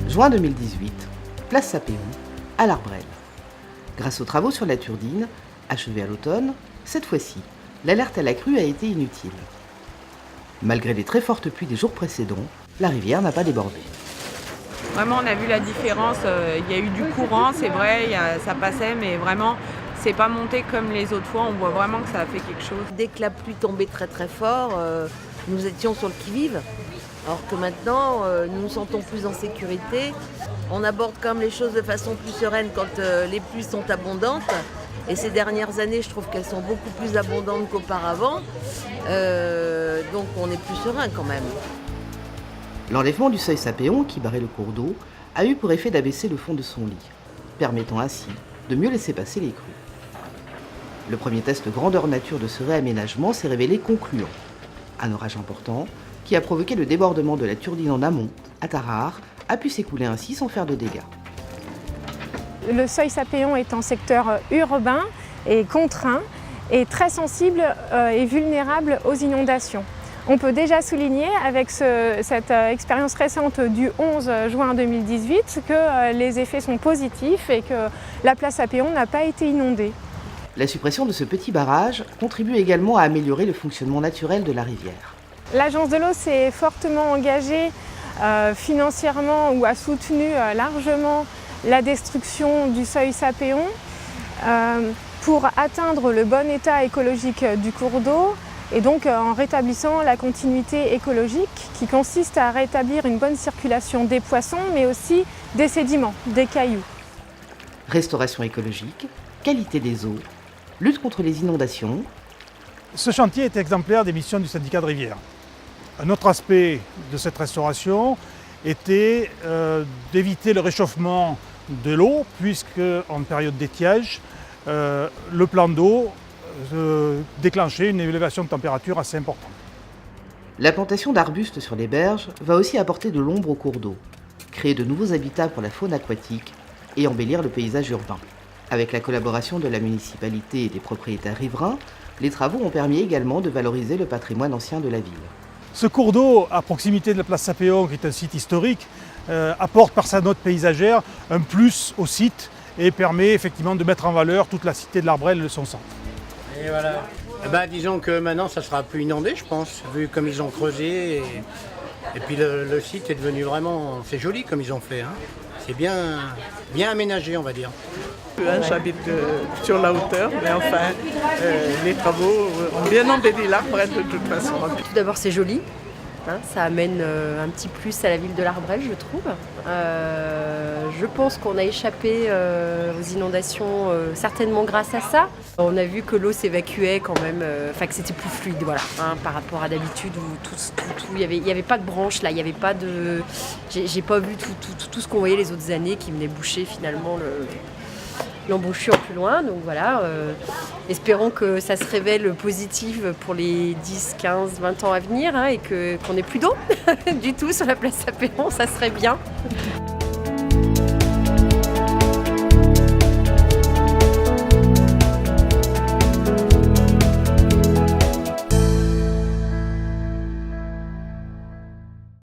Juin 2018, place Sapéon, à l'Arbrelle. Grâce aux travaux sur la Turdine, achevés à l'automne, cette fois-ci, l'alerte à la crue a été inutile. Malgré les très fortes pluies des jours précédents, la rivière n'a pas débordé. Vraiment, on a vu la différence. Il y a eu du courant, c'est vrai, ça passait, mais vraiment, c'est pas monté comme les autres fois. On voit vraiment que ça a fait quelque chose. Dès que la pluie tombait très très fort, nous étions sur le qui-vive. Alors que maintenant, nous nous sentons plus en sécurité. On aborde quand même les choses de façon plus sereine quand les pluies sont abondantes. Et ces dernières années, je trouve qu'elles sont beaucoup plus abondantes qu'auparavant. Donc on est plus serein quand même. L'enlèvement du seuil Sapéon, qui barrait le cours d'eau, a eu pour effet d'abaisser le fond de son lit, permettant ainsi de mieux laisser passer les crues. Le premier test grandeur nature de ce réaménagement s'est révélé concluant. Un orage important, qui a provoqué le débordement de la Turdine en amont, à Tarare, a pu s'écouler ainsi sans faire de dégâts. Le seuil Sapéon est un secteur urbain et contraint et très sensible et vulnérable aux inondations. On peut déjà souligner avec cette expérience récente du 11 juin 2018 que les effets sont positifs et que la place Sapéon n'a pas été inondée. La suppression de ce petit barrage contribue également à améliorer le fonctionnement naturel de la rivière. L'agence de l'eau s'est fortement engagée financièrement ou a soutenu largement la destruction du seuil Sapéon pour atteindre le bon état écologique du cours d'eau et donc en rétablissant la continuité écologique qui consiste à rétablir une bonne circulation des poissons mais aussi des sédiments, des cailloux. Restauration écologique, qualité des eaux, lutte contre les inondations. Ce chantier est exemplaire des missions du syndicat de rivière. Un autre aspect de cette restauration était d'éviter le réchauffement de l'eau, puisque en période d'étiage, le plan d'eau déclenchait une élévation de température assez importante. La plantation d'arbustes sur les berges va aussi apporter de l'ombre au cours d'eau, créer de nouveaux habitats pour la faune aquatique et embellir le paysage urbain. Avec la collaboration de la municipalité et des propriétaires riverains, les travaux ont permis également de valoriser le patrimoine ancien de la ville. Ce cours d'eau, à proximité de la place Sapéon, qui est un site historique, apporte par sa note paysagère un plus au site et permet effectivement de mettre en valeur toute la cité de l'Arbrelle et son centre. Et voilà. Disons que maintenant ça sera plus inondé, je pense, vu comme ils ont creusé. Et puis le site est devenu vraiment, c'est joli comme ils ont fait. Hein. C'est bien aménagé, on va dire. J'habite sur la hauteur, mais enfin, les travaux ont bien embelli l'Arbrelle de toute façon. Tout d'abord, c'est joli. Ça amène un petit plus à la ville de l'Arbrelle, je trouve. Je pense qu'on a échappé aux inondations certainement grâce à ça. On a vu que l'eau s'évacuait quand même, que c'était plus fluide, voilà, par rapport à d'habitude où il y avait pas de branches là, il y avait pas de, j'ai pas vu tout ce qu'on voyait les autres années qui venait boucher finalement l'embouchure plus loin. Donc voilà, espérons que ça se révèle positif pour les 10, 15, 20 ans à venir et qu'on n'ait plus d'eau du tout sur la place Sapéon, ça serait bien.